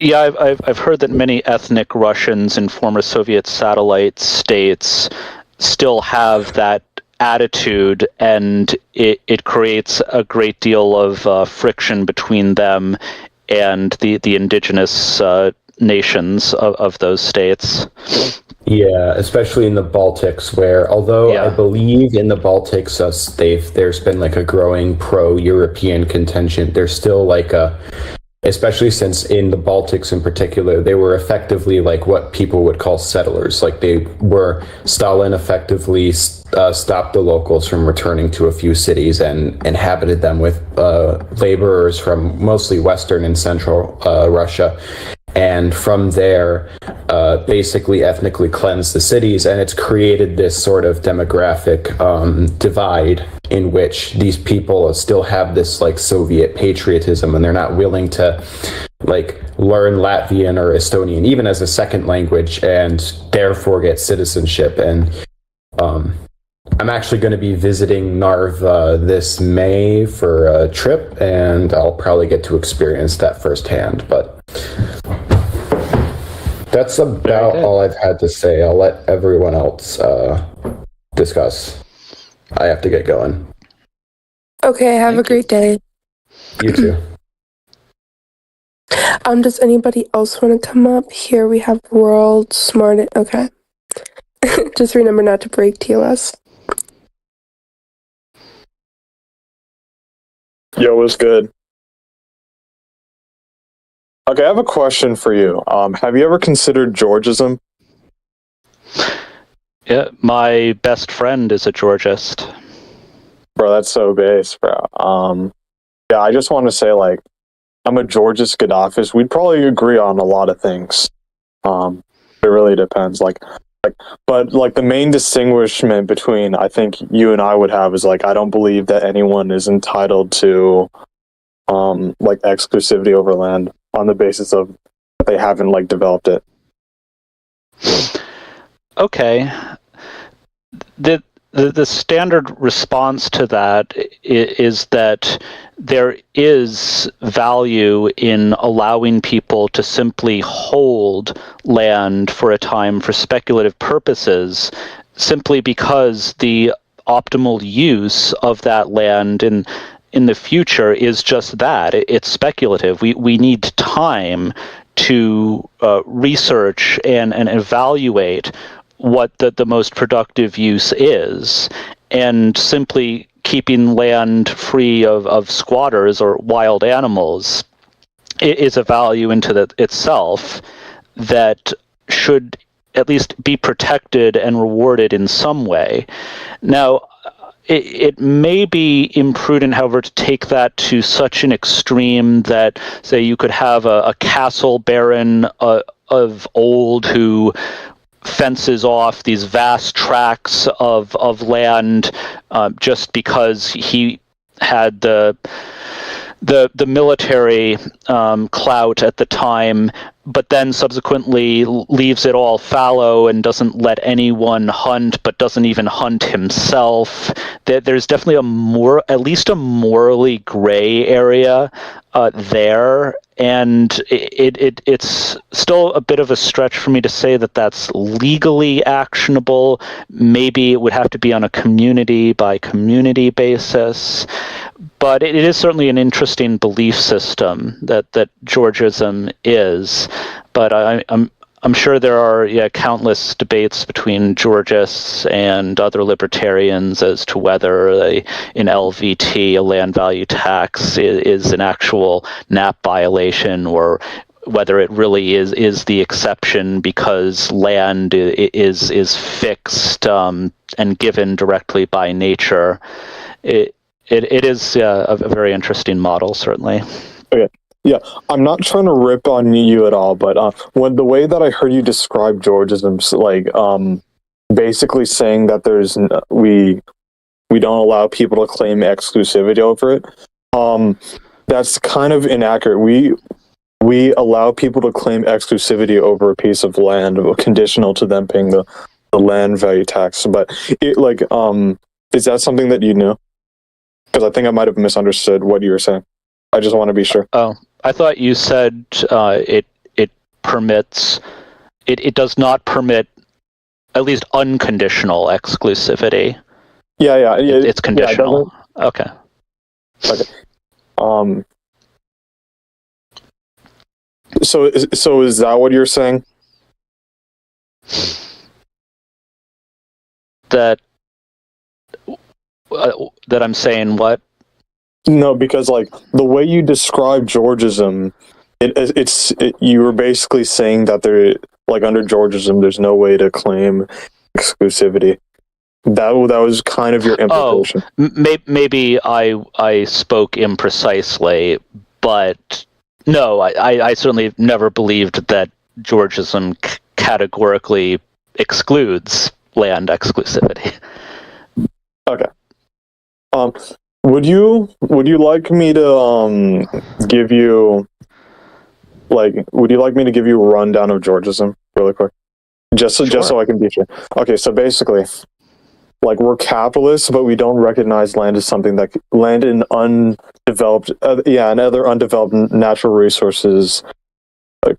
Yeah, I've heard that many ethnic Russians in former Soviet satellite states still have that attitude, and it creates a great deal of friction between them and the indigenous nations of those states. Yeah, especially in the Baltics, where although I believe in the Baltics, there's been like a growing pro-European contingent. There's still like especially since in the Baltics in particular, they were effectively like what people would call settlers. Like Stalin effectively stopped the locals from returning to a few cities and inhabited them with laborers from mostly Western and Central Russia. And from there, basically ethnically cleansed the cities, and it's created this sort of demographic divide in which these people still have this like Soviet patriotism, and they're not willing to like learn Latvian or Estonian even as a second language, and therefore get citizenship. And I'm actually going to be visiting Narva this May for a trip, and I'll probably get to experience that firsthand. But that's about all I've had to say. I'll let everyone else discuss. I have to get going. Okay, have a great day. You too. Does anybody else want to come up? Here we have World Smart. Okay. Just remember not to break TOS. Yo, what's good? Okay, I have a question for you. Have you ever considered Georgism? Yeah, my best friend is a Georgist. Bro, that's so base, bro. Yeah, I just want to say, like, I'm a Georgist Gaddafist. We'd probably agree on a lot of things. It really depends. But the main distinguishment between I think you and I would have is like I don't believe that anyone is entitled to like exclusivity over land on the basis of they haven't like developed it. Okay. The standard response to that is that there is value in allowing people to simply hold land for a time for speculative purposes, simply because the optimal use of that land in the future is just that. It's speculative. We need time to research and evaluate what the most productive use is, and simply keeping land free of squatters or wild animals is a value into itself that should at least be protected and rewarded in some way. Now, it may be imprudent, however, to take that to such an extreme that, say, you could have a castle baron of old who fences off these vast tracts of land just because he had the military clout at the time, but then subsequently leaves it all fallow and doesn't let anyone hunt, but doesn't even hunt himself. There's definitely at least a morally gray area there, and it's still a bit of a stretch for me to say that that's legally actionable. Maybe it would have to be on a community by community basis, but it is certainly an interesting belief system that Georgism is. But I'm sure there are countless debates between Georgists and other libertarians as to whether in LVT a land value tax is an actual NAP violation, or whether it really is the exception because land is fixed and given directly by nature. It is a very interesting model, certainly. Okay. Yeah, I'm not trying to rip on you at all, but when the way that I heard you describe Georgism, like basically saying that we don't allow people to claim exclusivity over it, that's kind of inaccurate. We allow people to claim exclusivity over a piece of land, conditional to them paying the land value tax. But is that something that you knew? Because I think I might have misunderstood what you were saying. I just want to be sure. Oh, I thought you said it permits, it does not permit at least unconditional exclusivity. Yeah. It's conditional. Okay. So is that what you're saying? That I'm saying what? No, because like the way you describe Georgism, you were basically saying that there, like under Georgism, there's no way to claim exclusivity. That was kind of your implication. Maybe I spoke imprecisely, but no, I certainly never believed that Georgism categorically excludes land exclusivity. Okay. Would you like me to give you a rundown of Georgism really quick? Just so I can be sure. Okay, so basically, like, we're capitalists, but we don't recognize land as something that land in undeveloped, and other undeveloped natural resources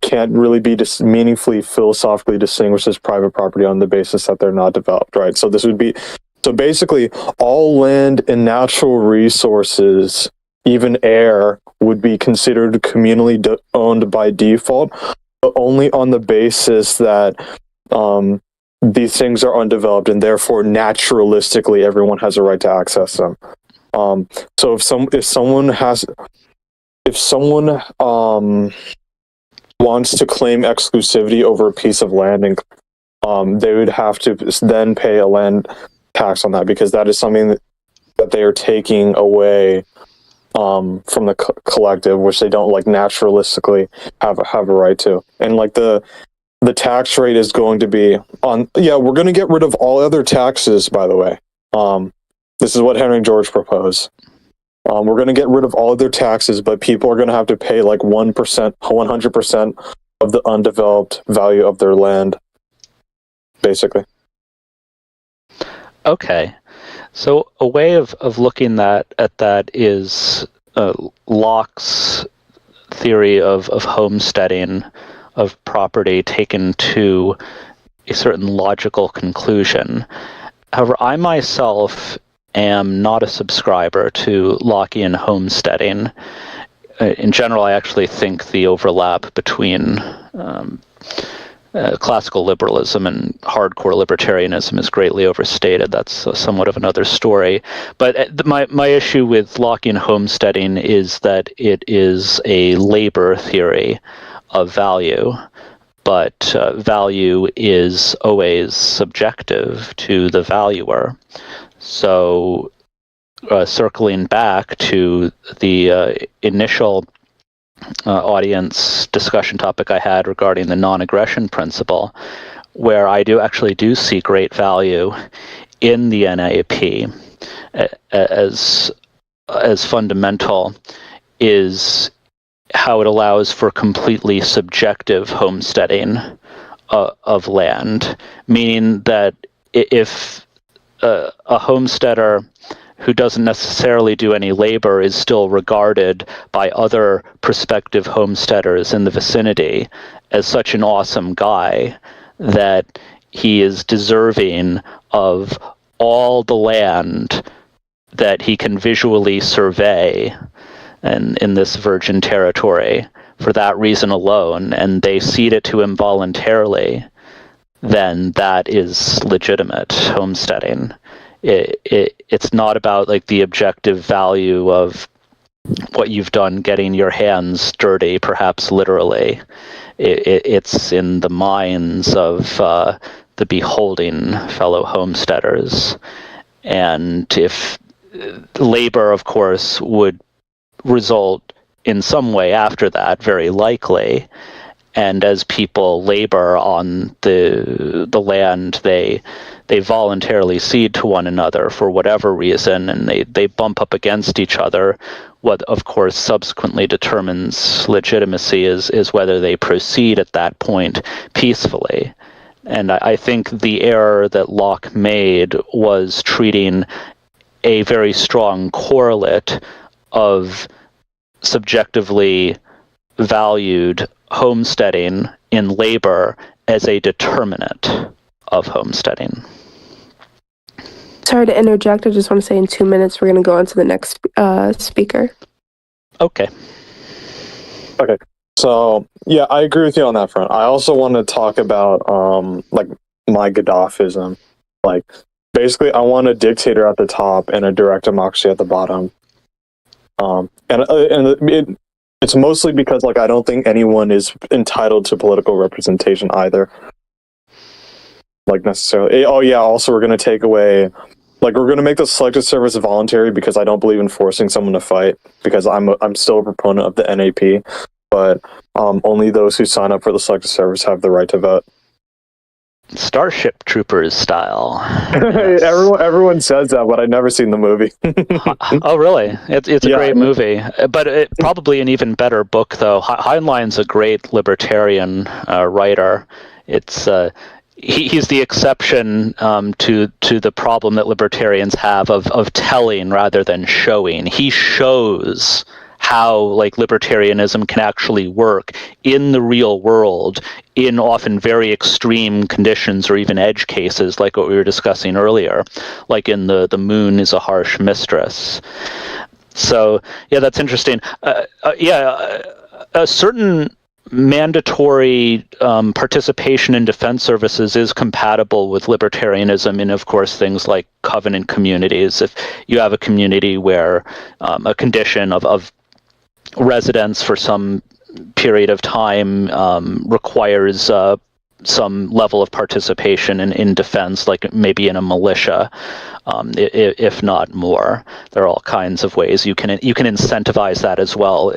can't really be meaningfully philosophically distinguished as private property on the basis that they're not developed, right? So basically, all land and natural resources, even air, would be considered communally owned by default, but only on the basis that these things are undeveloped, and therefore naturalistically everyone has a right to access them. So if someone wants to claim exclusivity over a piece of land, and they would have to then pay a land tax on that, because that is something that they are taking away from the collective, which they don't like naturalistically have a right to. And like the tax rate is going to be we're going to get rid of all other taxes, by the way. This is what Henry George proposed. We're going to get rid of all other taxes, but people are going to have to pay like 100% of the undeveloped value of their land, basically. Okay. So a way of looking at that is Locke's theory of homesteading, of property taken to a certain logical conclusion. However, I myself am not a subscriber to Lockean homesteading. In general, I actually think the overlap between classical liberalism and hardcore libertarianism is greatly overstated. That's somewhat of another story. But my issue with Lockean homesteading is that it is a labor theory of value, but value is always subjective to the valuer. So circling back to the initial audience discussion topic I had regarding the non-aggression principle, where I do see great value in the NAP as fundamental, is how it allows for completely subjective homesteading of land, meaning that if a homesteader who doesn't necessarily do any labor is still regarded by other prospective homesteaders in the vicinity as such an awesome guy that he is deserving of all the land that he can visually survey and in this virgin territory for that reason alone, and they cede it to him voluntarily, then that is legitimate homesteading. It's not about like the objective value of what you've done getting your hands dirty, perhaps literally. It's in the minds of the beholding fellow homesteaders. And if labor, of course, would result in some way after that, very likely, and as people labor on the land they voluntarily cede to one another for whatever reason, and they bump up against each other. What of course subsequently determines legitimacy is whether they proceed at that point peacefully. And I think the error that Locke made was treating a very strong correlate of subjectively valued homesteading in labor as a determinant of homesteading. Sorry to interject. I just want to say in 2 minutes we're going to go on to the next speaker. Okay. Okay. So, yeah, I agree with you on that front. I also want to talk about, like, my Gaddafism. Like, basically, I want a dictator at the top and a direct democracy at the bottom. It's mostly because, like, I don't think anyone is entitled to political representation either. Like, necessarily. Oh, yeah, also, we're going to take away... Like, we're going to make the selective service voluntary because I don't believe in forcing someone to fight, because I'm still a proponent of the NAP, but only those who sign up for the selective service have the right to vote. Starship Troopers style. Yes. Everyone says that, but I've never seen the movie. Oh, really? It's a great movie, but probably an even better book, though. Heinlein's a great libertarian writer. It's... He's the exception to the problem that libertarians have of telling rather than showing. He shows how, like, libertarianism can actually work in the real world in often very extreme conditions or even edge cases, like what we were discussing earlier, like in the moon is a harsh mistress. So yeah, that's interesting. A certain mandatory participation in defense services is compatible with libertarianism in, of course, things like covenant communities. If you have a community where a condition of residence for some period of time requires some level of participation in defense, like maybe in a militia, if not more. There are all kinds of ways you can incentivize that as well,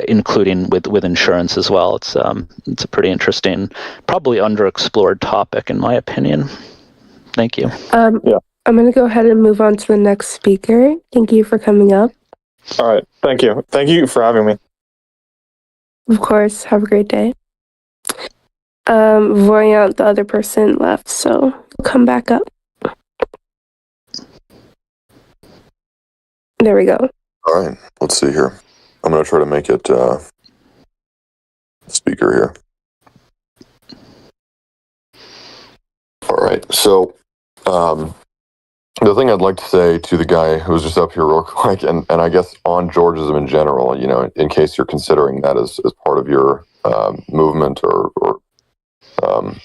including with insurance as well. It's a pretty interesting, probably underexplored topic in my opinion. Thank you. I'm going to go ahead and move on to the next speaker. Thank you for coming up. All right. Thank you. Thank you for having me. Of course. Have a great day. Voyant, the other person left, so we'll come back up. There we go. All right, let's see here. I'm going to try to make it speaker here. All right, so the thing I'd like to say to the guy who was just up here real quick, and I guess on Georgism in general, you know, in case you're considering that as part of your movement or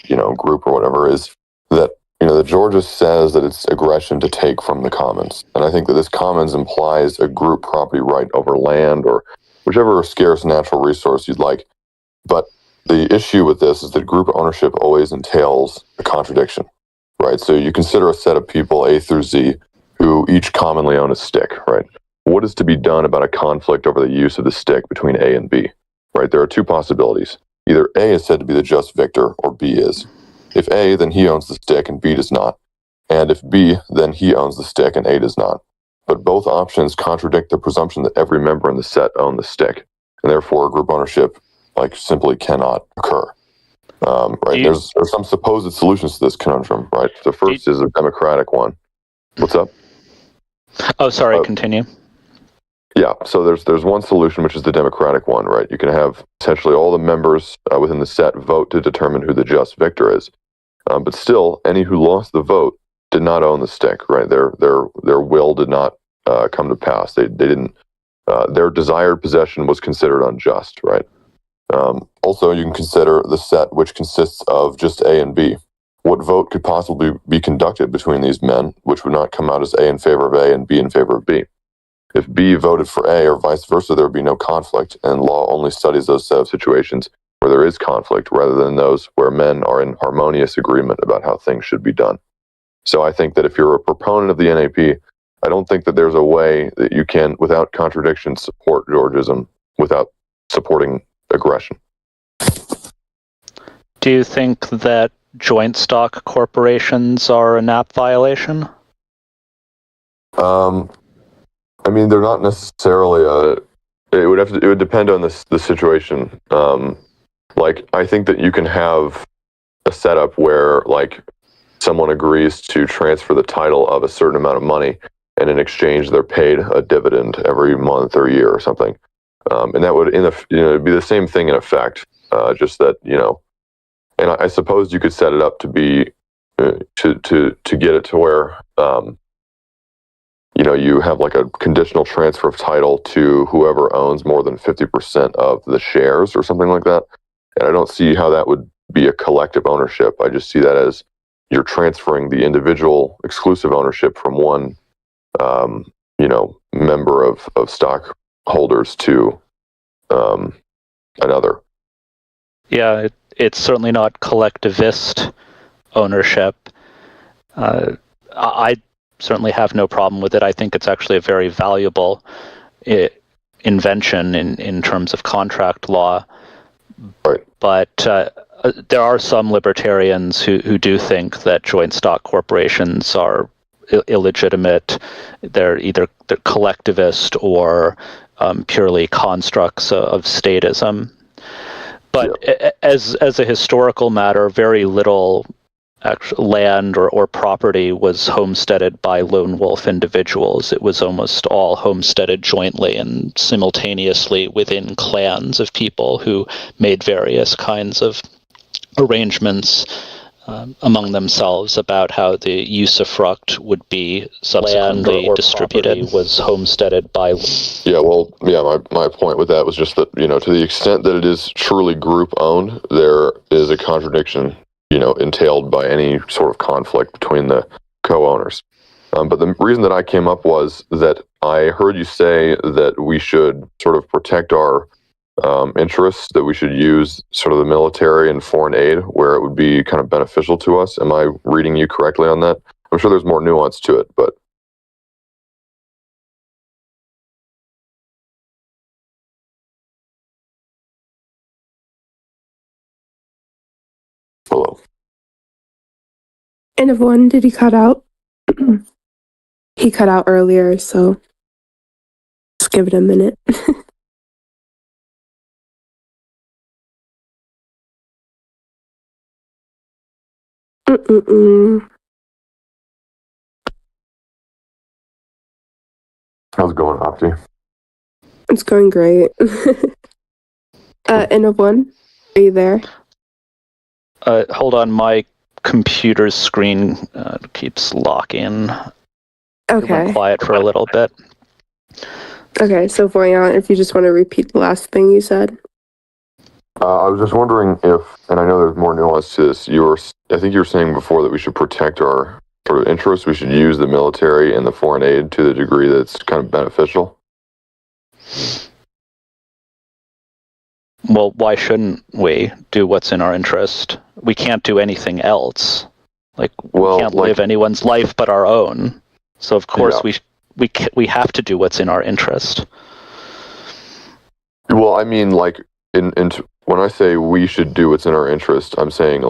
you know, group or whatever, is that, you know, the Georgist says that it's aggression to take from the commons. And I think that this commons implies a group property right over land or whichever scarce natural resource you'd like. But the issue with this is that group ownership always entails a contradiction, right? So you consider a set of people, A through Z, who each commonly own a stick, right? What is to be done about a conflict over the use of the stick between A and B, right? There are two possibilities. Either A is said to be the just victor, or B is. If A, then he owns the stick and B does not. And if B, then he owns the stick and A does not. But both options contradict the presumption that every member in the set own the stick, and therefore group ownership, like, simply cannot occur. Right? There's some supposed solutions to this conundrum, right? The first is a democratic one. What's up? Oh, sorry, continue. Yeah, so there's one solution, which is the democratic one, right? You can have essentially all the members within the set vote to determine who the just victor is. But still, any who lost the vote did not own the stick, right? Their will did not come to pass. They didn't. Their desired possession was considered unjust, right? Also, you can consider the set, which consists of just A and B. What vote could possibly be conducted between these men, which would not come out as A in favor of A and B in favor of B? If B voted for A or vice versa, there would be no conflict, and law only studies those set of situations where there is conflict rather than those where men are in harmonious agreement about how things should be done. So I think that if you're a proponent of the NAP, I don't think that there's a way that you can, without contradiction, support Georgism without supporting aggression. Do you think that joint stock corporations are a NAP violation? I mean, they're not necessarily it would depend on the situation. Like, I think that you can have a setup where, like, someone agrees to transfer the title of a certain amount of money, and in exchange they're paid a dividend every month or year or something. And that would, be the same thing in effect, just that, and I suppose you could set it up to be to get it to where you have like a conditional transfer of title to whoever owns more than 50% of the shares or something like that. And I don't see how that would be a collective ownership. I just see that as you're transferring the individual exclusive ownership from one member of stockholders to another. Yeah, it's certainly not collectivist ownership. I certainly have no problem with it. I think it's actually a very valuable invention in terms of contract law. Right. But there are some libertarians who do think that joint stock corporations are illegitimate. They're collectivist or purely constructs of statism. But as a historical matter, very little land or property was homesteaded by lone wolf individuals. It was almost all homesteaded jointly and simultaneously within clans of people who made various kinds of arrangements among themselves about how the usufruct would be subsequently distributed. Was homesteaded by... My point with that was just that, to the extent that it is truly group owned, there is a contradiction entailed by any sort of conflict between the co-owners. But the reason that I came up was that I heard you say that we should sort of protect our interests, that we should use sort of the military and foreign aid where it would be kind of beneficial to us. Am I reading you correctly on that? I'm sure there's more nuance to it, but... Hello. And if one, did he cut out? He cut out earlier, so just give it a minute. How's it going, Opti? It's going great. N of one, are you there? Hold on, my computer's screen keeps locking. Okay. It went quiet for a little bit. Okay, so Voyant, if you just want to repeat the last thing you said. I was just wondering if, and I know there's more nuance to this, I think you were saying before that we should protect our sort of interests, we should use the military and the foreign aid to the degree that's kind of beneficial. Well, why shouldn't we do what's in our interest? We can't do anything else. We can't live anyone's life but our own. So of course we have to do what's in our interest. Well, I mean, when I say we should do what's in our interest, I'm saying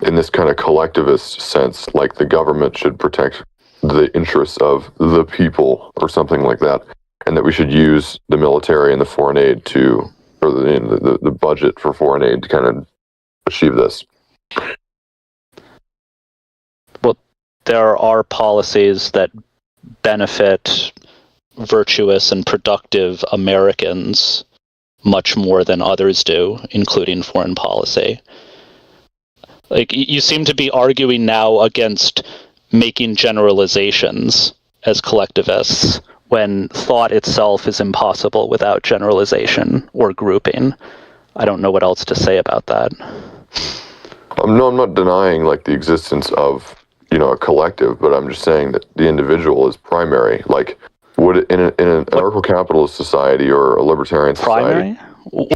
in this kind of collectivist sense, like the government should protect the interests of the people or something like that, and that we should use the military and the foreign aid or the budget for foreign aid to kind of achieve this. Well, there are policies that benefit virtuous and productive Americans much more than others do, including foreign policy. You seem to be arguing now against making generalizations as collectivists when thought itself is impossible without generalization or grouping. I don't know what else to say about that. No, I'm not denying the existence of a collective, but I'm just saying that the individual is primary. Would it, in an anarcho-capitalist society or a libertarian society? Primary?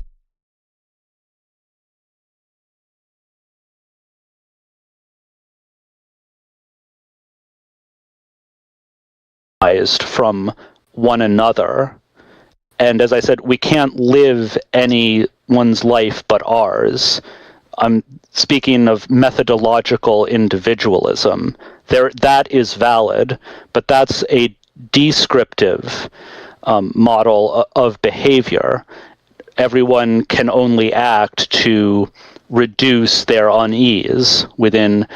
From one another, and as I said, we can't live anyone's life but ours. I'm speaking of methodological individualism. That is valid, but that's a descriptive model of behavior. Everyone can only act to reduce their unease within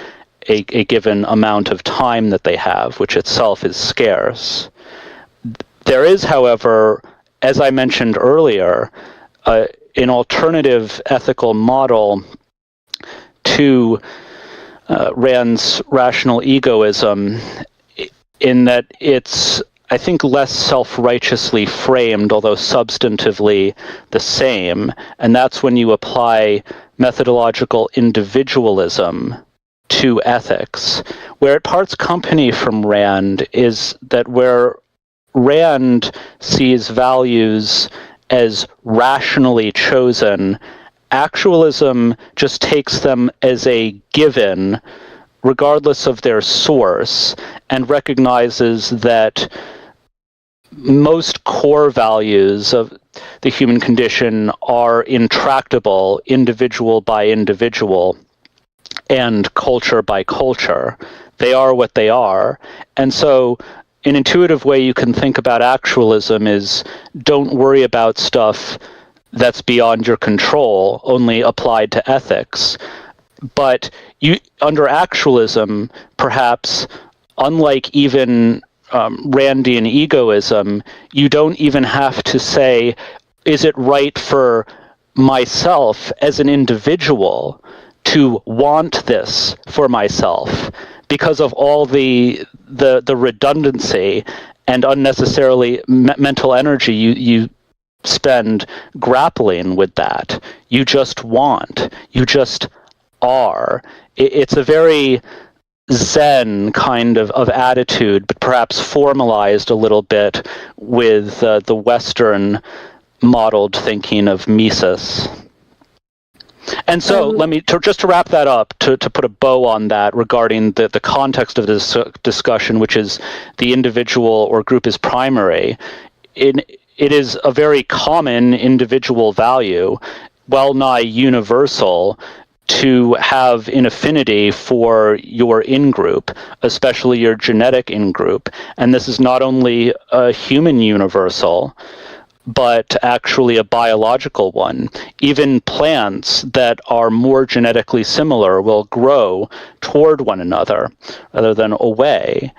a given amount of time that they have, which itself is scarce. There is, however, as I mentioned earlier, an alternative ethical model to Rand's rational egoism, in that it's, I think, less self-righteously framed, although substantively the same. And that's when you apply methodological individualism to ethics. Where it parts company from Rand is that where Rand sees values as rationally chosen, actualism just takes them as a given, regardless of their source, and recognizes that most core values of the human condition are intractable, individual by individual, and culture by culture. They are what they are. And so an intuitive way you can think about actualism is don't worry about stuff that's beyond your control, only applied to ethics. But you, under actualism, perhaps, unlike even Randian egoism, you don't even have to say, is it right for myself as an individual to want this for myself? Because of all the redundancy and unnecessarily mental energy you spend grappling with that. You just want. You just are. It's a very Zen kind of attitude, but perhaps formalized a little bit with the Western modeled thinking of Mises. And so let me, just to wrap that up, to put a bow on that regarding the context of this discussion, which is the individual or group is primary. It is a very common individual value, well nigh universal, to have an affinity for your in-group, especially your genetic in-group. And this is not only a human universal, but actually a biological one. Even plants that are more genetically similar will grow toward one another rather than away.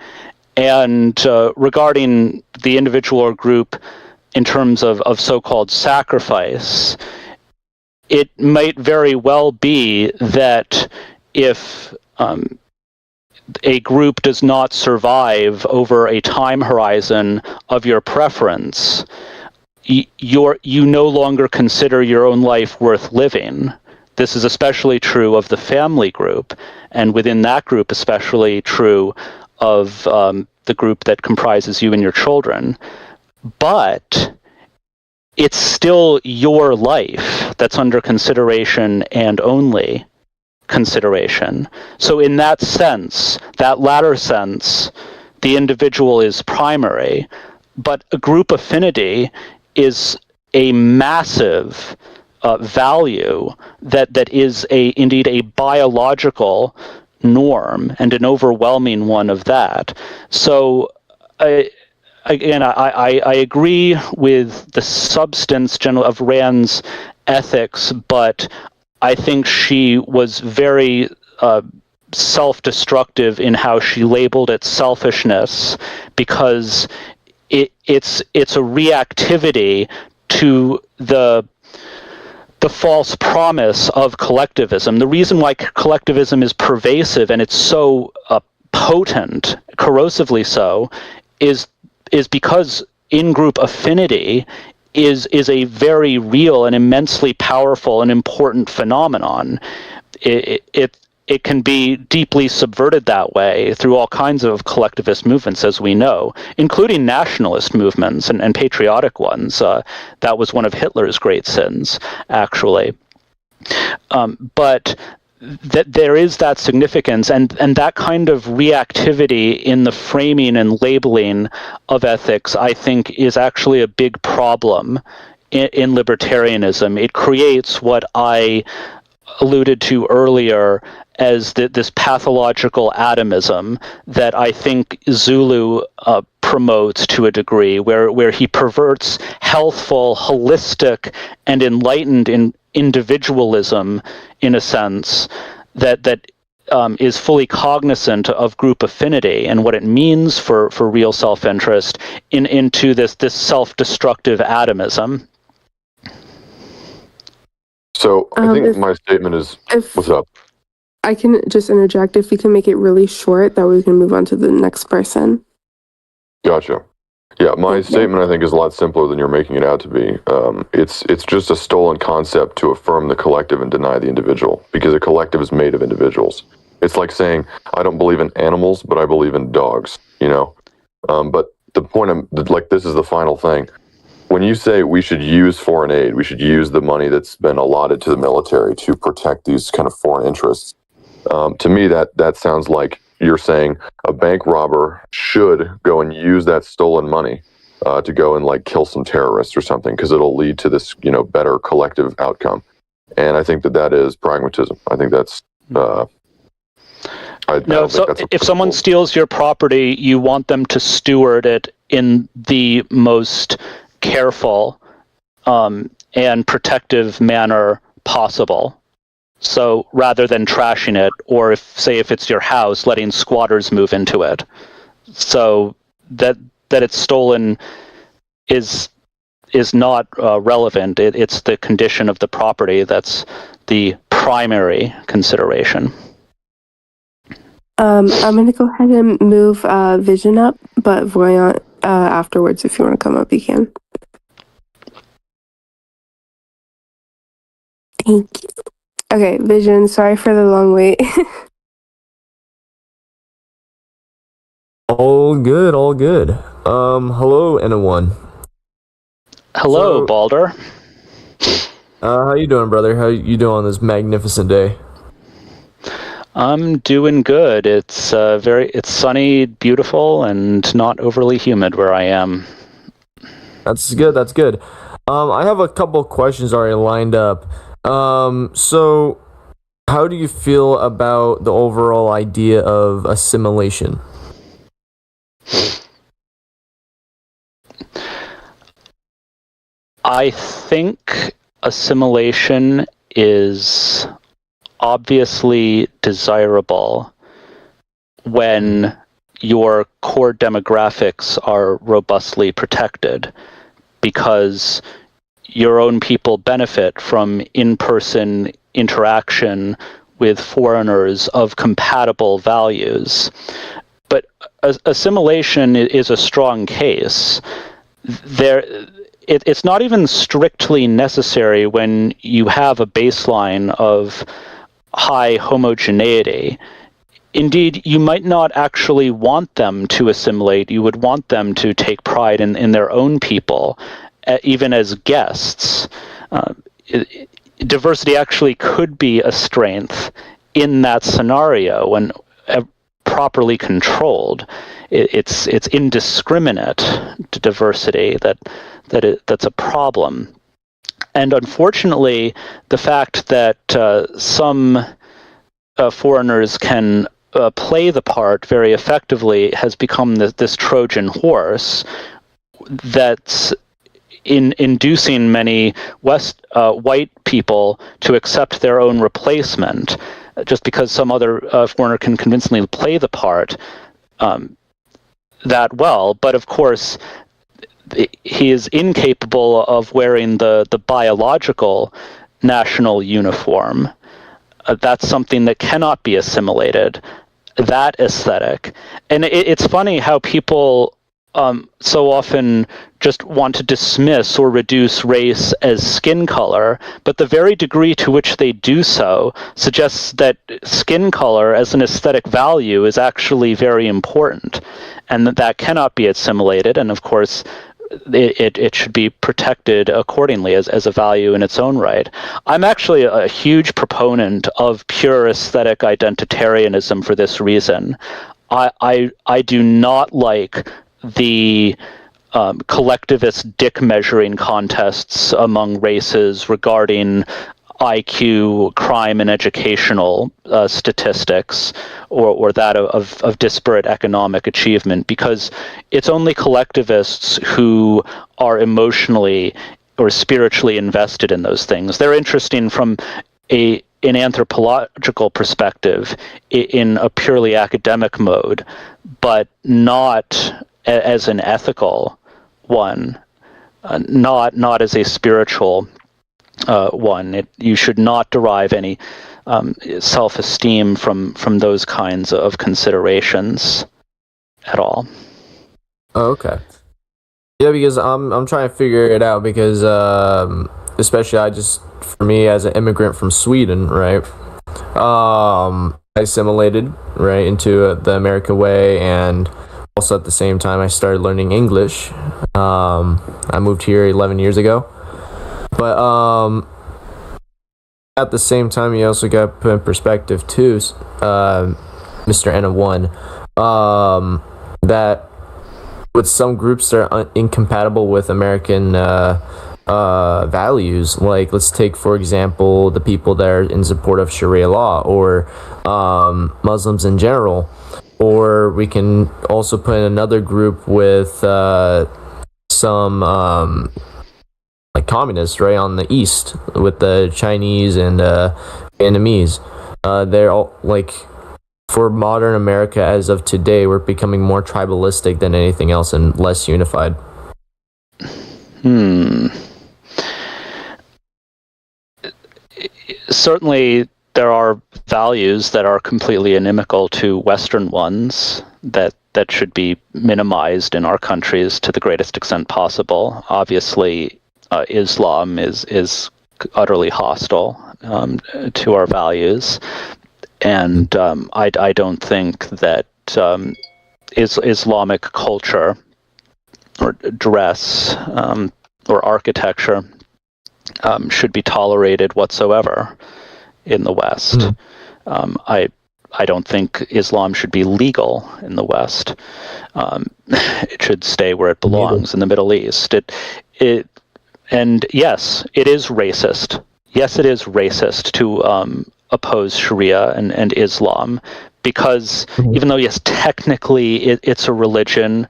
And regarding the individual or group in terms of so-called sacrifice, it might very well be that if a group does not survive over a time horizon of your preference, you no longer consider your own life worth living. This is especially true of the family group, and within that group especially true of the group that comprises you and your children. But it's still your life that's under consideration and only consideration. So in that sense, that latter sense, the individual is primary, but a group affinity is a massive value that is indeed a biological norm, and an overwhelming one of that. So I agree with the substance general of Rand's ethics, but I think she was very self-destructive in how she labeled it selfishness, because it's a reactivity to the false promise of collectivism. The reason why collectivism is pervasive and it's so potent, corrosively so, is because in-group affinity is a very real and immensely powerful and important phenomenon. It can be deeply subverted that way through all kinds of collectivist movements, as we know, including nationalist movements and patriotic ones. That was one of Hitler's great sins, actually. But there is that significance, and that kind of reactivity in the framing and labeling of ethics, I think, is actually a big problem in libertarianism. It creates what I alluded to earlier as this pathological atomism that I think Zulu promotes to a degree, where he perverts healthful, holistic, and enlightened individualism, in a sense, that is fully cognizant of group affinity and what it means for real self-interest into this self-destructive atomism. So I think my statement is, what's up? I can just interject. If we can make it really short, that way we can move on to the next person. Gotcha. Yeah, my statement I think is a lot simpler than you're making it out to be. It's just a stolen concept to affirm the collective and deny the individual, because a collective is made of individuals. It's like saying, I don't believe in animals, but I believe in dogs, you know? But the point this is the final thing. When you say we should use foreign aid, we should use the money that's been allotted to the military to protect these kind of foreign interests. To me, that sounds like you're saying a bank robber should go and use that stolen money to go and like kill some terrorists or something, because it'll lead to this, better collective outcome. And I think that is pragmatism. I think that's. If someone steals your property, you want them to steward it in the most careful and protective manner possible. So rather than trashing it, or if it's your house, letting squatters move into it, so that it's stolen is not relevant. It's the condition of the property that's the primary consideration. I'm going to go ahead and move Vision up, but Voyant afterwards, if you want to come up, you can. Thank you. Okay, Vision, sorry for the long wait. All good, all good. Hello, anyone. Hello, Balder. How you doing, brother? How you doing on this magnificent day? I'm doing good. It's sunny, beautiful, and not overly humid where I am. That's good, that's good. I have a couple questions already lined up. So how do you feel about the overall idea of assimilation? I think assimilation is obviously desirable when your core demographics are robustly protected, because your own people benefit from in-person interaction with foreigners of compatible values. But assimilation is a strong case. It's not even strictly necessary when you have a baseline of high homogeneity. Indeed, you might not actually want them to assimilate. You would want them to take pride in their own people, even as guests. Diversity actually could be a strength in that scenario when properly controlled. It's indiscriminate diversity that's a problem. And unfortunately, the fact that some foreigners can play the part very effectively has become this Trojan horse that's inducing many white people to accept their own replacement, just because some other foreigner can convincingly play the part that well. But of course, he is incapable of wearing the biological national uniform. That's something that cannot be assimilated, that aesthetic. And it's funny how people so often just want to dismiss or reduce race as skin color, but the very degree to which they do so suggests that skin color as an aesthetic value is actually very important, and that cannot be assimilated. And of course, it should be protected accordingly as a value in its own right. I'm actually a huge proponent of pure aesthetic identitarianism for this reason. I do not like the collectivist dick measuring contests among races regarding IQ, crime, and educational statistics, or that of disparate economic achievement, because it's only collectivists who are emotionally or spiritually invested in those things. They're interesting from an anthropological perspective in a purely academic mode, but not as an ethical one, not as a spiritual one. You should not derive any self-esteem from those kinds of considerations at all. Oh, okay. Yeah, because I'm trying to figure it out because especially for me as an immigrant from Sweden, right? I assimilated right into the American way, and also at the same time I started learning English. I moved here 11 years ago, but at the same time you also got to put in perspective too, Mr. N1, that with some groups that are incompatible with American values, like let's take for example the people that are in support of Sharia law, or Muslims in general, or we can also put in another group with some like communists right on the east with the Chinese and Vietnamese. They're all like, for modern America as of today, we're becoming more tribalistic than anything else and less unified. Certainly, there are values that are completely inimical to Western ones that should be minimized in our countries to the greatest extent possible. Obviously, Islam is utterly hostile to our values. And I don't think that Islamic culture or dress or architecture should be tolerated whatsoever in the West. I don't think Islam should be legal in the West. It should stay where it belongs, in the Middle East. And yes, it is racist. Yes, it is racist to oppose Sharia and Islam, because even though, yes, technically it's a religion,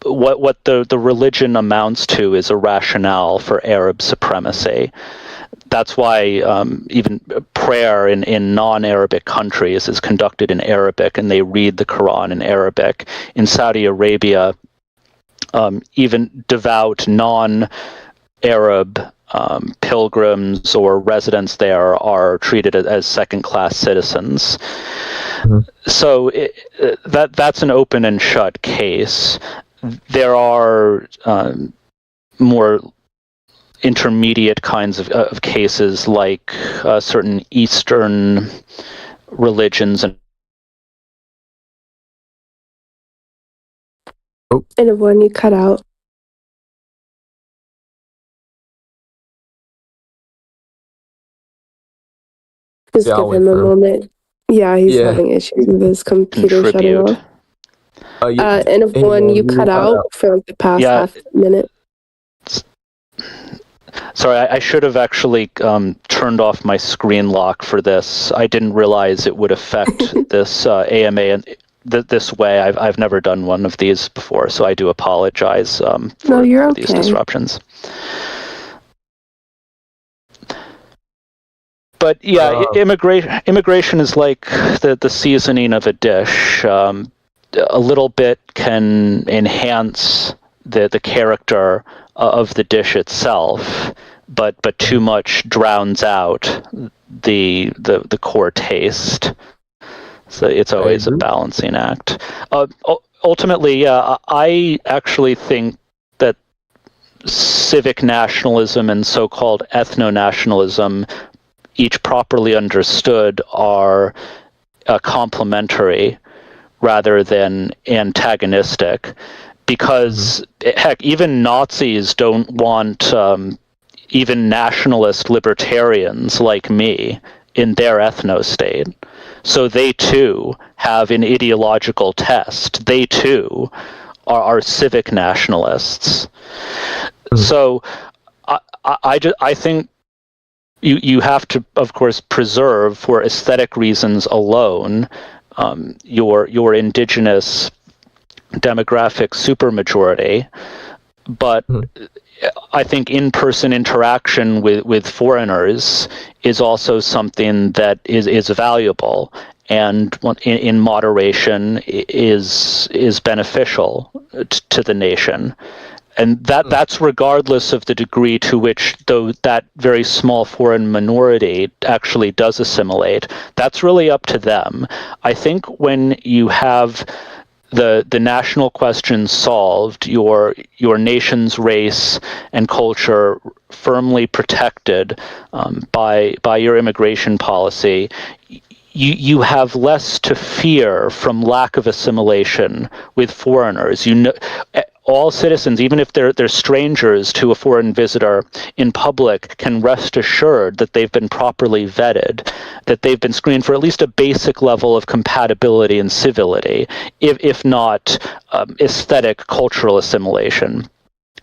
what the religion amounts to is a rationale for Arab supremacy. That's why even prayer in non-Arabic countries is conducted in Arabic, and they read the Quran in Arabic. In Saudi Arabia, even devout non-Arab pilgrims or residents there are treated as second-class citizens. So that's an open and shut case. There are more intermediate kinds of cases, like certain Eastern religions and when you cut out. Just give him a moment. Yeah, he's having issues with his computer shutting off. And if one you cut out for like the past half minute. Sorry, I should have actually turned off my screen lock for this. I didn't realize it would affect this AMA in this way. I've never done one of these before, so I do apologize for these disruptions. But yeah, immigration is like the seasoning of a dish. A little bit can enhance the character of the dish itself, but too much drowns out the core taste. So it's always a balancing act. Ultimately, I actually think that civic nationalism and so-called ethno-nationalism, each properly understood, are complementary rather than antagonistic. Because, heck, even Nazis don't want even nationalist libertarians like me in their ethno-state. So they, too, have an ideological test. They, too, are civic nationalists. So I think you have to, of course, preserve, for aesthetic reasons alone, your indigenous demographic supermajority, but I think in-person interaction with foreigners is also something that is valuable, and in moderation is beneficial to the nation. And that's regardless of the degree to which that very small foreign minority actually does assimilate. That's really up to them. I think when you have the national question solved, your nation's race and culture firmly protected by your immigration policy, you have less to fear from lack of assimilation with foreigners. All citizens, even if they're strangers to a foreign visitor in public, can rest assured that they've been properly vetted, that they've been screened for at least a basic level of compatibility and civility, if not aesthetic cultural assimilation,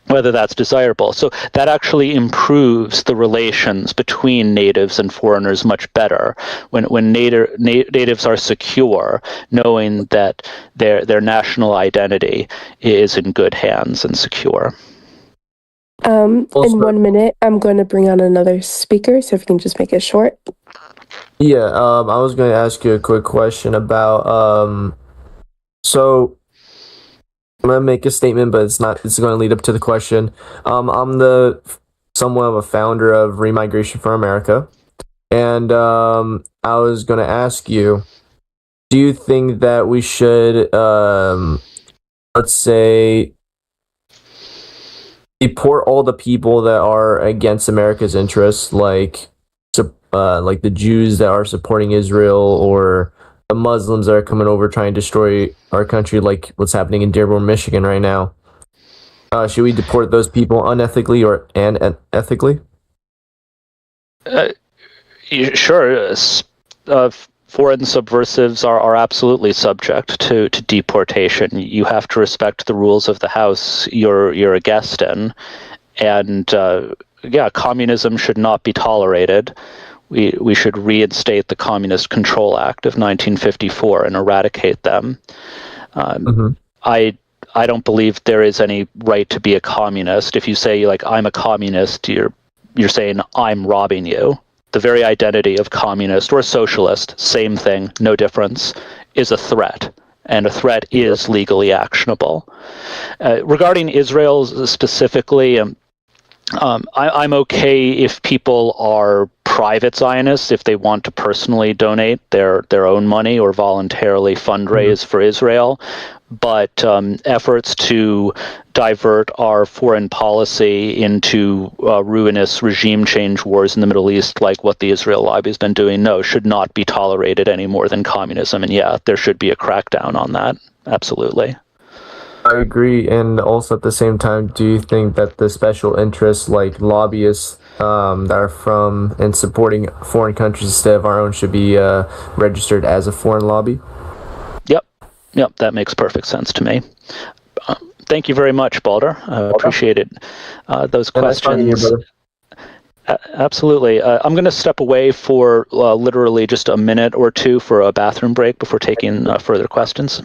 whether that's desirable. So that actually improves the relations between natives and foreigners much better when natives are secure, knowing that their national identity is in good hands and secure. In 1 minute, I'm going to bring on another speaker, so if you can just make it short. Yeah, I was going to ask you a quick question about, so I'm going to make a statement, but it's going to lead up to the question. I'm somewhat of a founder of Remigration for America. And I was going to ask you, do you think that we should, let's say, deport all the people that are against America's interests, like the Jews that are supporting Israel, or the Muslims that are coming over trying to destroy our country, like what's happening in Dearborn, Michigan right now? Should we deport those people unethically or ethically? Sure. Foreign subversives are absolutely subject to deportation. You have to respect the rules of the house you're a guest in, and communism should not be tolerated. We should reinstate the Communist Control Act of 1954 and eradicate them. I don't believe there is any right to be a communist. If you say I'm a communist, you're saying I'm robbing you. The very identity of communist or socialist, same thing, no difference, is a threat, and a threat is legally actionable. Regarding Israel specifically, I'm okay if people are private Zionists, if they want to personally donate their own money or voluntarily fundraise for Israel. But efforts to divert our foreign policy into ruinous regime change wars in the Middle East, like what the Israel lobby has been doing, should not be tolerated any more than communism. And there should be a crackdown on that. Absolutely. I agree. And also at the same time, do you think that the special interests, like lobbyists that are from and supporting foreign countries instead of our own, should be registered as a foreign lobby? Yep, that makes perfect sense to me. Thank you very much, Balder. Appreciated those questions. Absolutely. I'm going to step away for literally just a minute or two for a bathroom break before taking further questions.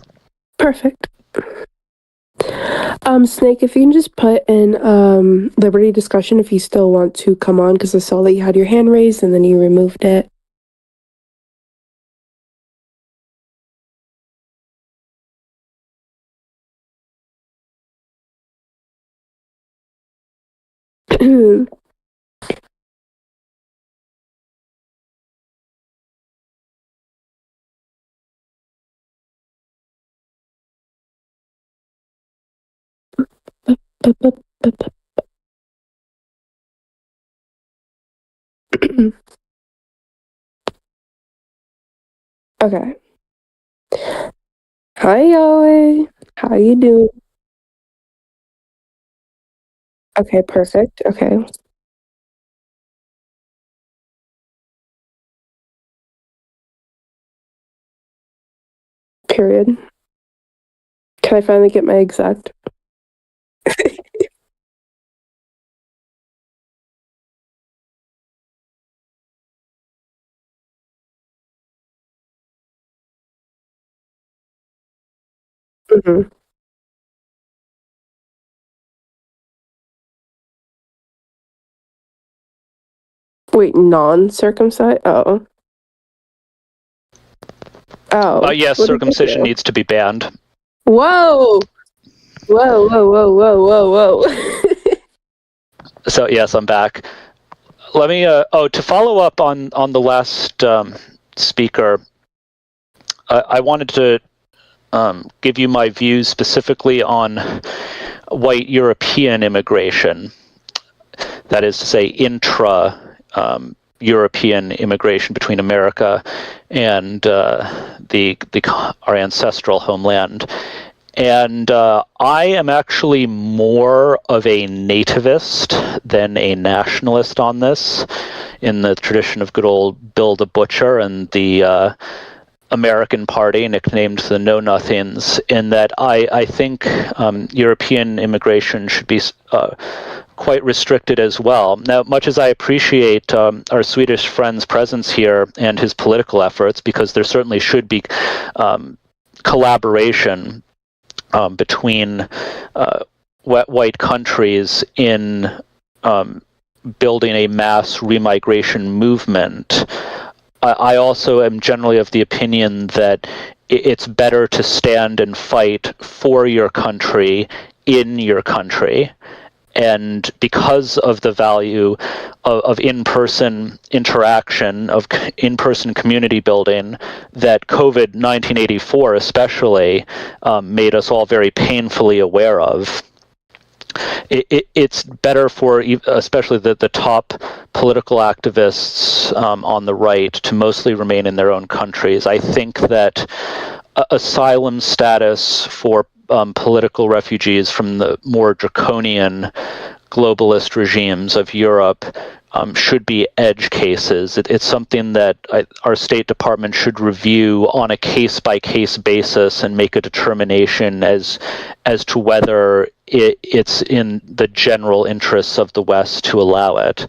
Perfect. Snake, if you can just put in Liberty discussion if you still want to come on, because I saw that you had your hand raised and then you removed it. Okay. Hi, Yoey. How you doing? Okay, perfect. Okay. Period. Can I finally get my exact? Mm-hmm. Wait, non-circumcised? Oh. Yes, circumcision needs to be banned. Whoa! Whoa. So yes, I'm back. Let me. To follow up on the last speaker, I wanted to give you my views specifically on white European immigration. That is to say, European immigration between America and our ancestral homeland. And I am actually more of a nativist than a nationalist on this, in the tradition of good old Bill the Butcher and the American Party, nicknamed the Know Nothings, in that I think European immigration should be quite restricted as well. Now, much as I appreciate our Swedish friend's presence here and his political efforts, because there certainly should be collaboration between white countries in building a mass remigration movement, I also am generally of the opinion that it's better to stand and fight for your country in your country. And because of the value of in-person interaction, of in-person community building, that COVID 1984 especially made us all very painfully aware of, it's better for especially the top political activists on the right to mostly remain in their own countries. I think that asylum status for political refugees from the more draconian globalist regimes of Europe should be edge cases. It's something that our State Department should review on a case-by-case basis and make a determination as to whether it's in the general interests of the West to allow it.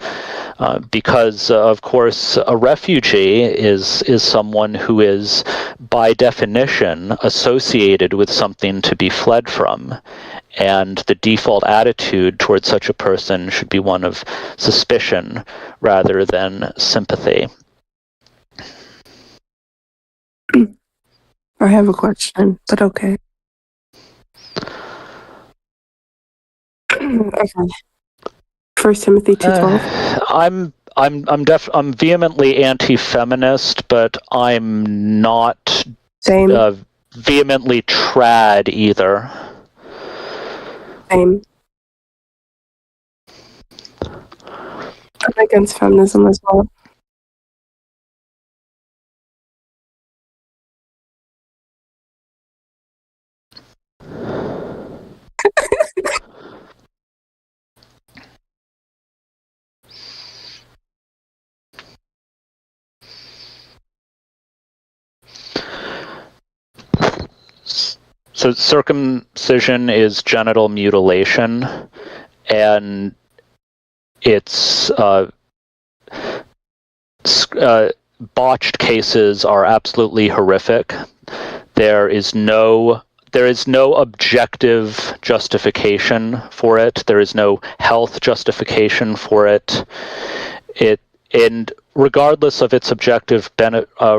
Because, of course, a refugee is someone who is, by definition, associated with something to be fled from. And the default attitude towards such a person should be one of suspicion rather than sympathy. I have a question, but okay. Okay. 1 Timothy 2:12. I'm vehemently anti-feminist, but I'm not vehemently trad either. Same. I'm against feminism as well. So circumcision is genital mutilation, and it's botched cases are absolutely horrific. There is no objective justification for it. There is no health justification for it. And regardless of its objective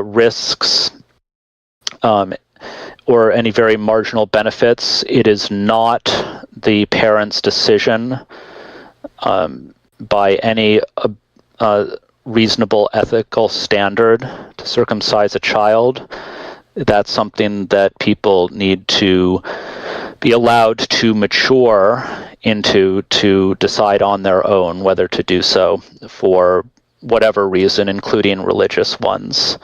risks or any very marginal benefits, it is not the parent's decision by any reasonable ethical standard to circumcise a child. That's something that people need to be allowed to mature into, to decide on their own whether to do so for whatever reason, including religious ones.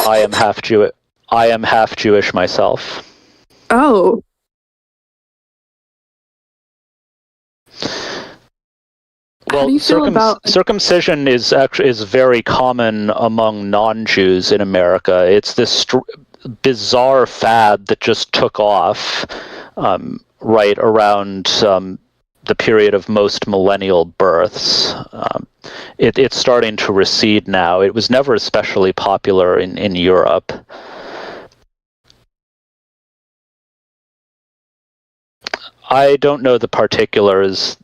I am half Jewish myself. Oh. Well, circumcision is very common among non-Jews in America. It's this bizarre fad that just took off right around the period of most millennial births. It's starting to recede now. It was never especially popular in Europe. I don't know the particulars.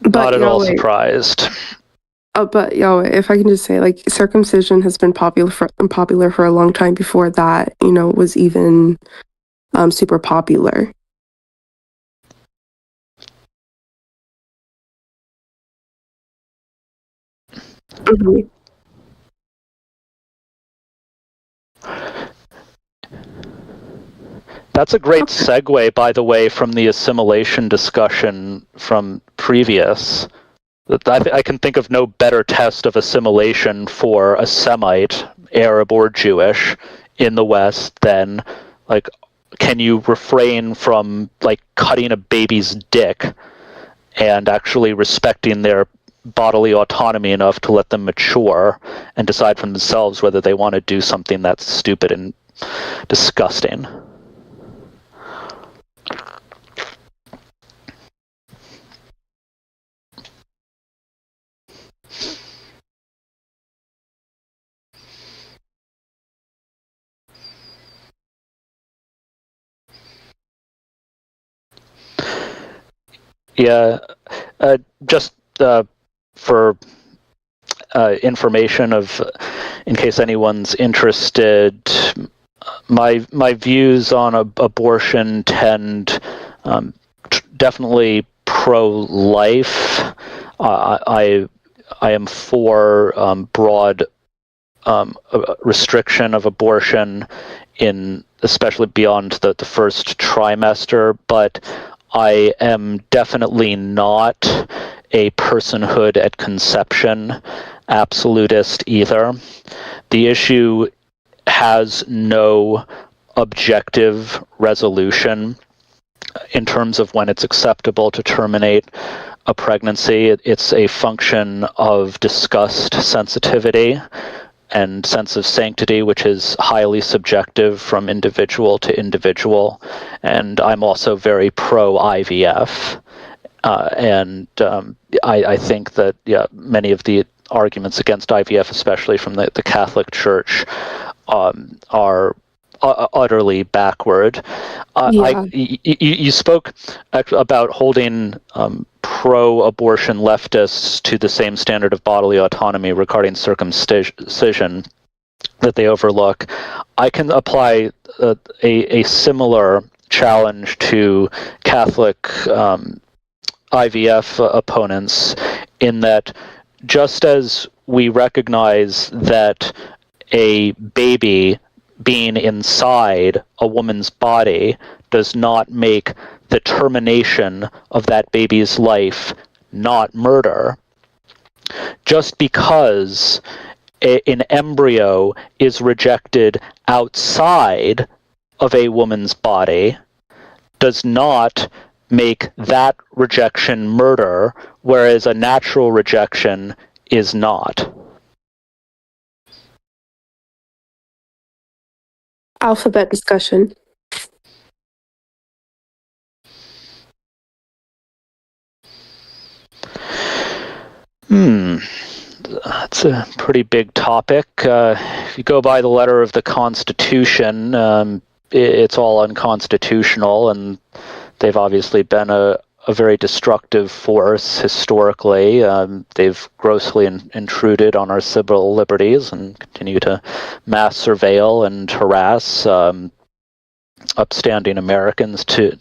Not at all surprised. But Yahweh, if I can just say, like, circumcision has been popular for a long time before that, was even super popular. Mm-hmm. That's a great segue, by the way, from the assimilation discussion from previous. I can think of no better test of assimilation for a Semite, Arab or Jewish, in the West than, like, can you refrain from, like, cutting a baby's dick and actually respecting their bodily autonomy enough to let them mature and decide for themselves whether they want to do something that's stupid and disgusting. Yeah, just for information in case anyone's interested, my views on abortion tend definitely pro-life. I am for broad restriction of abortion especially beyond the first trimester, but I am definitely not a personhood at conception absolutist either. The issue has no objective resolution in terms of when it's acceptable to terminate a pregnancy. It's a function of disgust sensitivity and sense of sanctity, which is highly subjective from individual to individual. And I'm also very pro-IVF. I think that many of the arguments against IVF, especially from the Catholic Church, are utterly backward. You spoke about holding pro-abortion leftists to the same standard of bodily autonomy regarding circumcision that they overlook. I can apply a similar challenge to Catholic IVF opponents, in that just as we recognize that a baby being inside a woman's body does not make the termination of that baby's life not murder, just because an embryo is rejected outside of a woman's body does not make that rejection murder, whereas a natural rejection is not. Alphabet discussion. That's a pretty big topic. If you go by the letter of the Constitution, it's all unconstitutional, and they've obviously been a very destructive force historically. They've grossly intruded on our civil liberties and continue to mass surveil and harass upstanding Americans to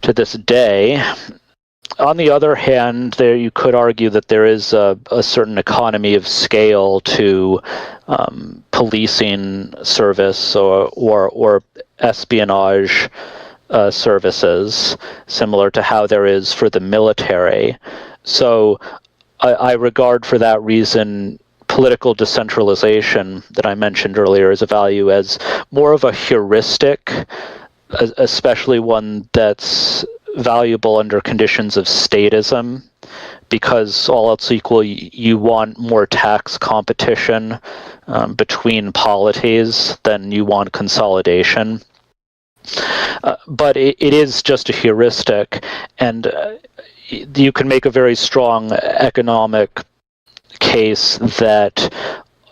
this day. On the other hand, you could argue that there is a certain economy of scale to policing service or espionage services, similar to how there is for the military. So I regard, for that reason, political decentralization that I mentioned earlier as a value as more of a heuristic, especially one that's valuable under conditions of statism, because all else equal, you want more tax competition between polities than you want consolidation. But it is just a heuristic, and you can make a very strong economic case that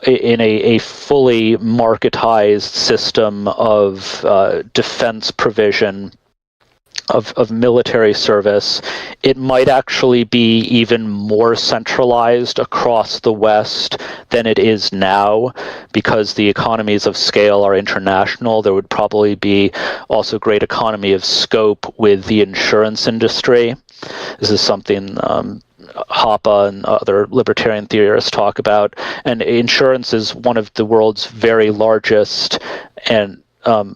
in a fully marketized system of defense provision, of military service, it might actually be even more centralized across the West than it is now, because the economies of scale are international. There would probably be also great economy of scope with the insurance industry. This is something Hoppe and other libertarian theorists talk about. And insurance is one of the world's very largest and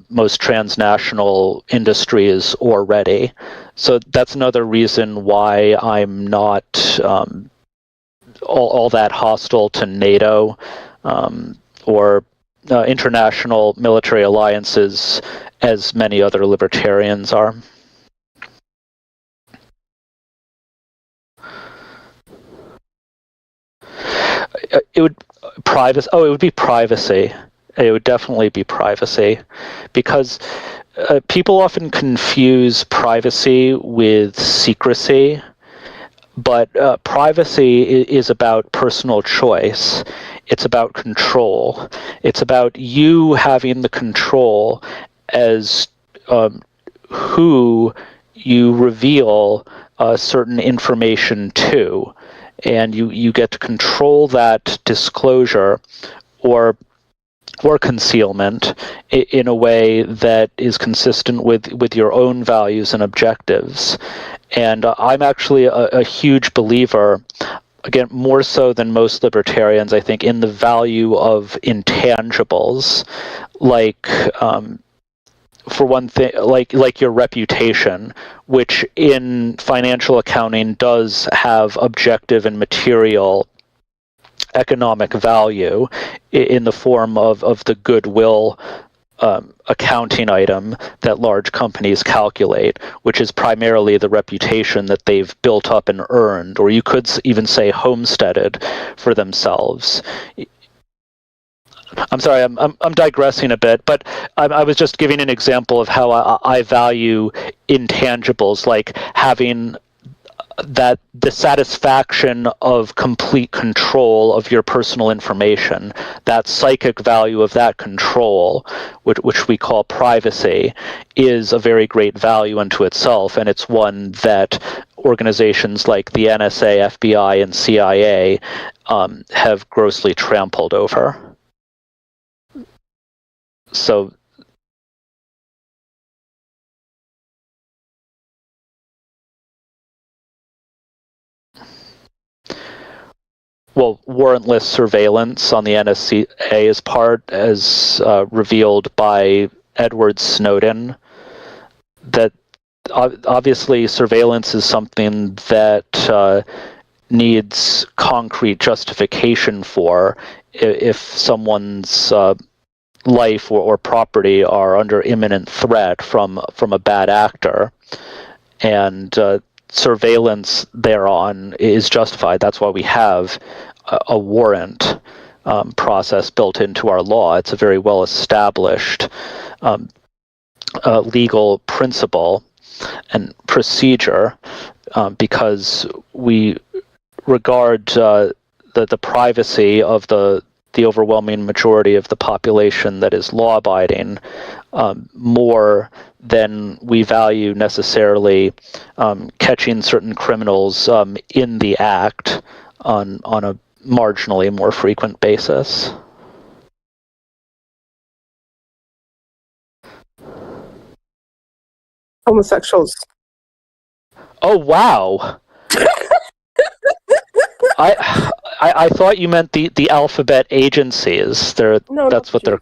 most transnational industries already. So that's another reason why I'm not all that hostile to NATO or international military alliances as many other libertarians are. It would be privacy. It would definitely be privacy, because people often confuse privacy with secrecy, but privacy is about personal choice. It's about control. It's about you having the control as who you reveal certain information to. And you get to control that disclosure or concealment in a way that is consistent with your own values and objectives. And I'm actually a huge believer, again, more so than most libertarians, I think, in the value of intangibles, like for one thing, like your reputation, which in financial accounting does have objective and material economic value in the form of the goodwill accounting item that large companies calculate, which is primarily the reputation that they've built up and earned, or you could even say homesteaded for themselves. I'm sorry, I'm digressing a bit, but I was just giving an example of how I value intangibles, like having that the satisfaction of complete control of your personal information, that psychic value of that control, which we call privacy, is a very great value unto itself, and it's one that organizations like the NSA, FBI, and CIA have grossly trampled over. So warrantless surveillance on the NSA's part, as revealed by Edward Snowden, that obviously surveillance is something that needs concrete justification for if someone's life or property are under imminent threat from a bad actor, and surveillance thereon is justified. That's why we have a warrant process built into our law. It's a very well established legal principle and procedure, because we regard the privacy of the overwhelming majority of the population that is law-abiding more than we value necessarily catching certain criminals in the act on a marginally more frequent basis. Homosexuals. Oh, wow. I thought you meant the alphabet agencies. No, that's what they're.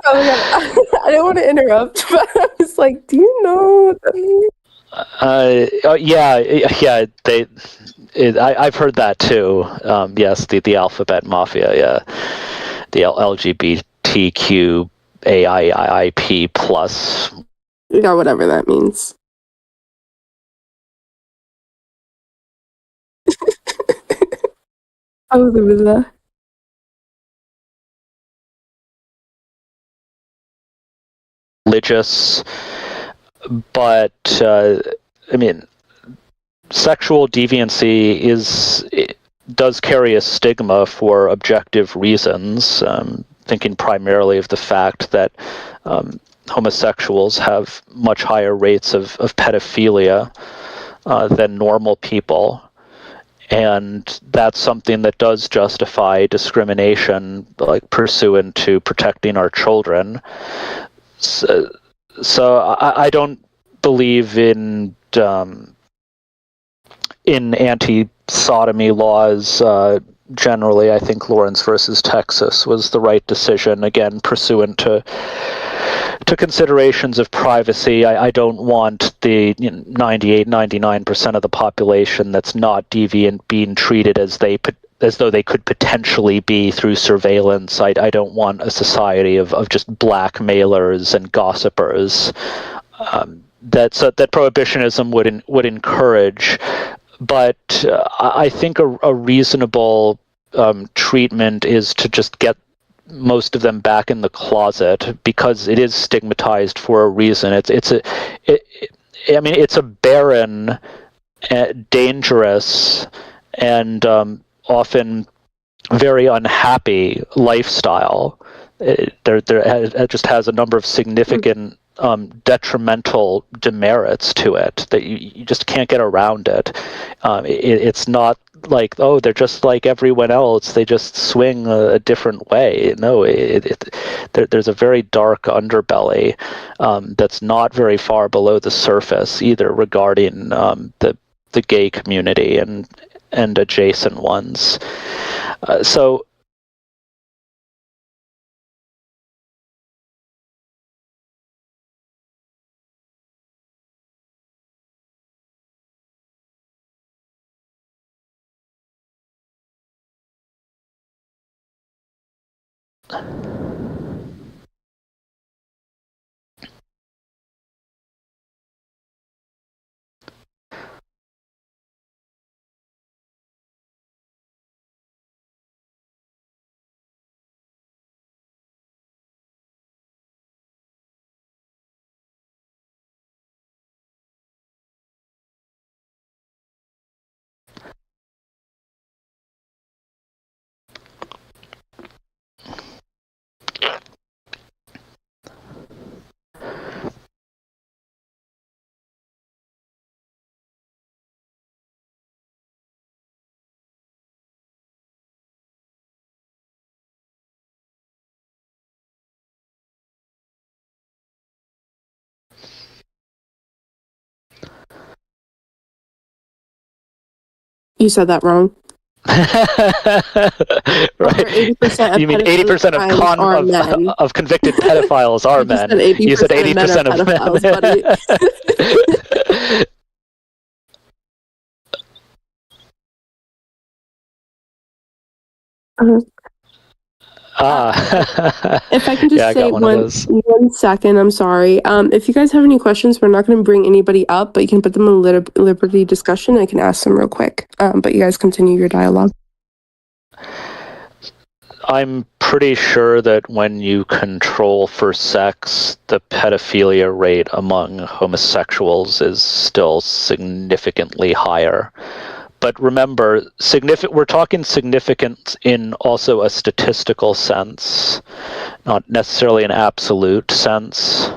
Oh my god! I didn't want to interrupt, but I was like, "Do you know what that means?" Yeah. I've heard that too. Yes, the alphabet mafia. Yeah, the LGBTQ AIIP plus. Yeah, whatever that means. Religious, but I mean, sexual deviancy does carry a stigma for objective reasons. thinking primarily of the fact that homosexuals have much higher rates of pedophilia than normal people. And that's something that does justify discrimination, like pursuant to protecting our children. So I don't believe in anti-sodomy laws generally. I think Lawrence versus Texas was the right decision, again, pursuant to considerations of privacy. I don't want the 98, 99% of the population that's not deviant being treated as though they could potentially be through surveillance. I don't want a society of just blackmailers and gossipers that prohibitionism would encourage. But I think a reasonable treatment is to just get most of them back in the closet, because it is stigmatized for a reason. It's a barren, dangerous, and often very unhappy lifestyle. It just has a number of significant detrimental demerits to it that you just can't get around it. It's not like, oh, they're just like everyone else, they just swing a different way. No, there's a very dark underbelly that's not very far below the surface either, regarding the gay community and adjacent ones. So You said that wrong. Right. You mean 80% of convicted pedophiles are men. You said 80% of pedophiles, men. If I can just say one second, I'm sorry. If you guys have any questions, we're not going to bring anybody up, but you can put them in Liberty discussion. I can ask them real quick. But you guys continue your dialogue. I'm pretty sure that when you control for sex, the pedophilia rate among homosexuals is still significantly higher. But remember, we're talking significant in also a statistical sense, not necessarily an absolute sense.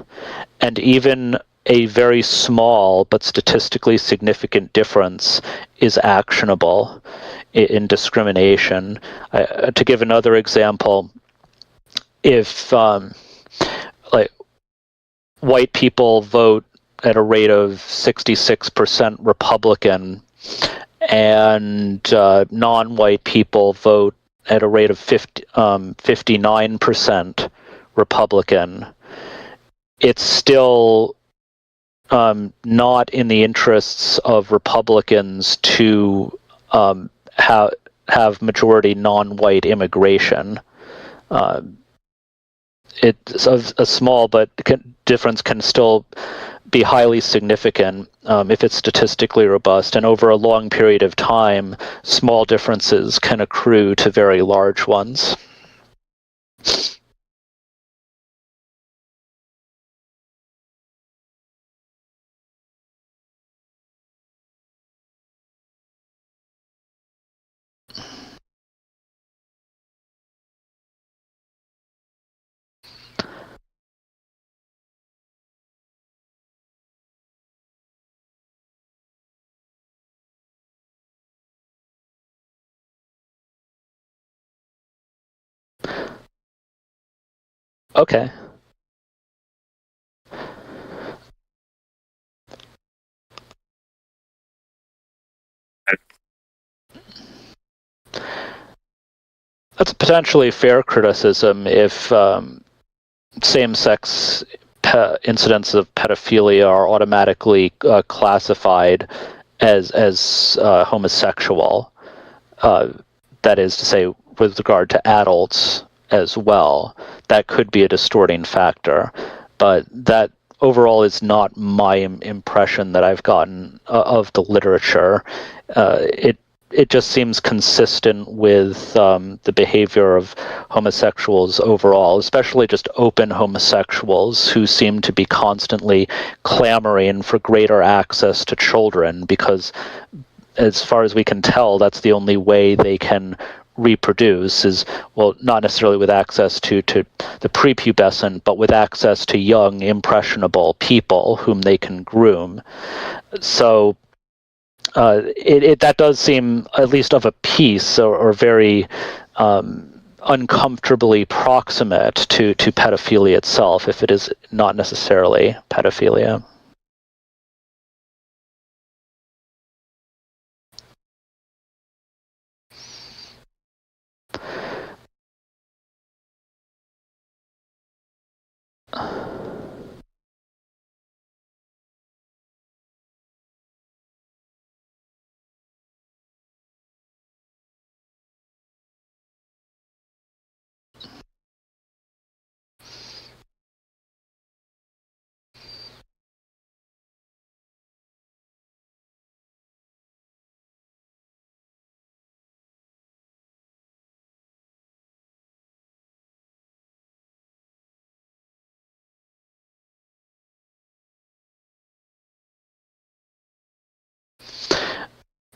And even a very small but statistically significant difference is actionable in discrimination. To give another example, if white people vote at a rate of 66% Republican, and non-white people vote at a rate of 59% Republican, it's still not in the interests of Republicans to have majority non-white immigration. It's a small but difference can still be highly significant if it's statistically robust, and over a long period of time, small differences can accrue to very large ones. Okay. That's a potentially fair criticism if same-sex incidents of pedophilia are automatically classified as homosexual. That is to say, with regard to adults as well, that could be a distorting factor. But that overall is not my impression that I've gotten of the literature. It just seems consistent with the behavior of homosexuals overall, especially just open homosexuals who seem to be constantly clamoring for greater access to children because, as far as we can tell, that's the only way they can reproduce is, well, not necessarily with access to the prepubescent, but with access to young, impressionable people whom they can groom. So that does seem at least of a piece or very uncomfortably proximate to pedophilia itself, if it is not necessarily pedophilia.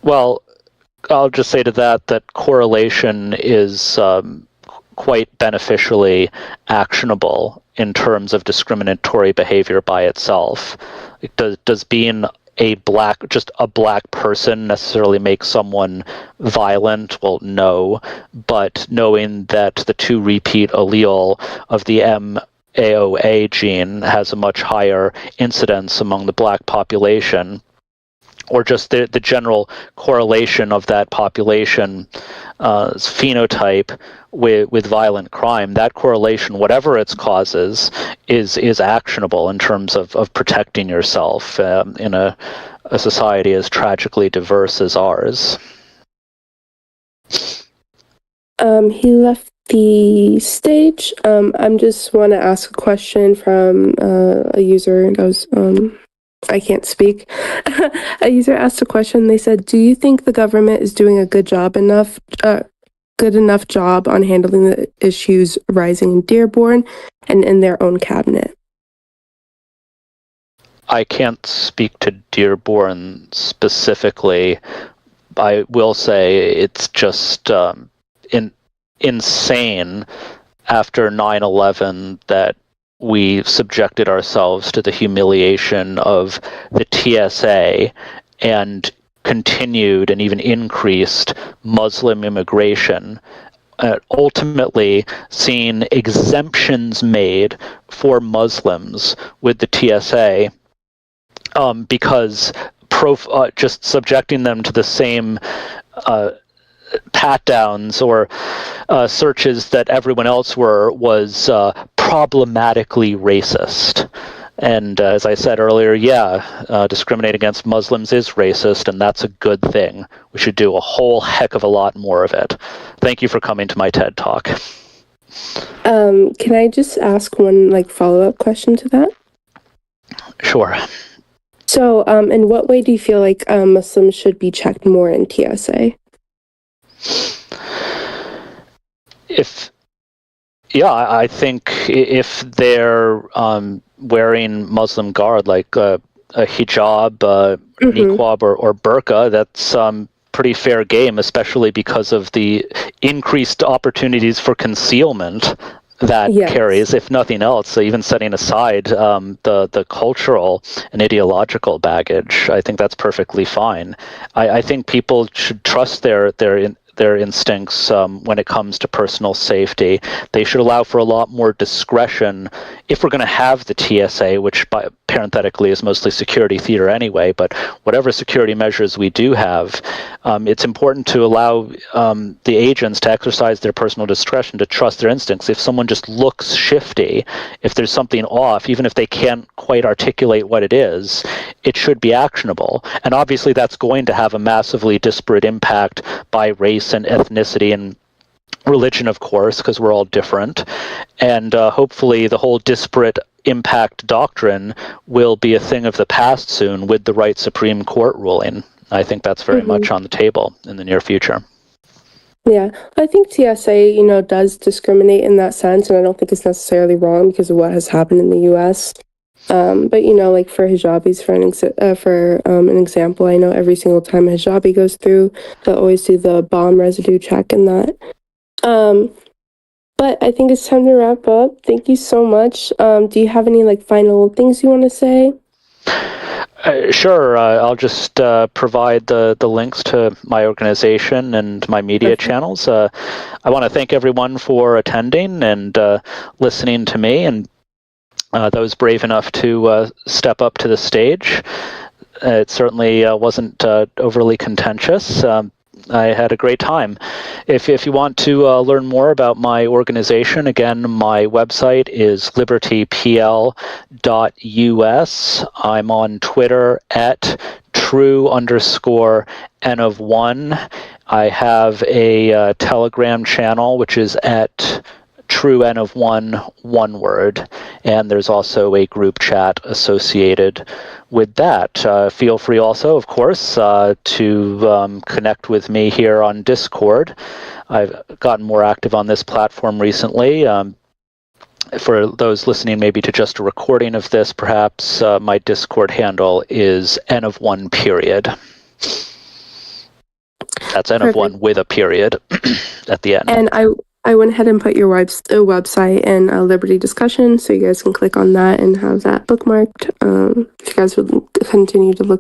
Well, I'll just say to that correlation is quite beneficially actionable in terms of discriminatory behavior by itself. Does being just a black person necessarily make someone violent? Well, no. But knowing that the 2 repeat allele of the MAOA gene has a much higher incidence among the black population, or just the general correlation of that population phenotype with violent crime, that correlation, whatever its causes, is actionable in terms of protecting yourself in a society as tragically diverse as ours. He left the stage. I just want to ask a question from a user that was I can't speak. A user asked a question. They said, "Do you think the government is doing a good enough job on handling the issues rising in Dearborn and in their own cabinet?" I can't speak to Dearborn specifically. I will say it's just insane after 9/11 that we subjected ourselves to the humiliation of the TSA and continued and even increased Muslim immigration, ultimately seeing exemptions made for Muslims with the TSA because just subjecting them to the same pat-downs or searches that everyone else was problematically racist. And as I said earlier, discriminating against Muslims is racist, and that's a good thing. We should do a whole heck of a lot more of it. Thank you for coming to my TED Talk. Can I just ask one follow-up question to that? Sure. So, in what way do you feel like Muslims should be checked more in TSA? I think if they're wearing Muslim garb, like a hijab, niqab, or burqa, that's pretty fair game, especially because of the increased opportunities for concealment that carries, if nothing else. So even setting aside the cultural and ideological baggage, I think that's perfectly fine. I think people should trust their their instincts when it comes to personal safety. They should allow for a lot more discretion if we're going to have the TSA, which parenthetically is mostly security theater anyway, but whatever security measures we do have, it's important to allow the agents to exercise their personal discretion, to trust their instincts. If someone just looks shifty, if there's something off, even if they can't quite articulate what it is, it should be actionable. And obviously that's going to have a massively disparate impact by race and ethnicity and religion, of course, because we're all different. And hopefully the whole disparate impact doctrine will be a thing of the past soon with the right Supreme Court ruling. I think that's very much on the table in the near future. Yeah, I think TSA, does discriminate in that sense, and I don't think it's necessarily wrong because of what has happened in the U.S. But like for hijabis, for an example, I know every single time a hijabi goes through, they'll always do the bomb residue check and that. But I think it's time to wrap up. Thank you so much. Do you have any final things you want to say? Sure. I'll just provide the links to my organization and my media channels. I want to thank everyone for attending and listening to me, and those brave enough to step up to the stage. It certainly wasn't overly contentious. I had a great time. If you want to learn more about my organization, again, my website is libertypl.us. I'm on Twitter at true_N1. I have a Telegram channel, which is at true N of one word, and there's also a group chat associated with that. Feel free also, of course, to connect with me here on Discord. I've gotten more active on this platform recently. For those listening maybe to just a recording of this, perhaps my Discord handle is N of 1 period. That's N of 1 with a period at the end. And I went ahead and put your website in a Liberty discussion, so you guys can click on that and have that bookmarked. If you guys would continue to look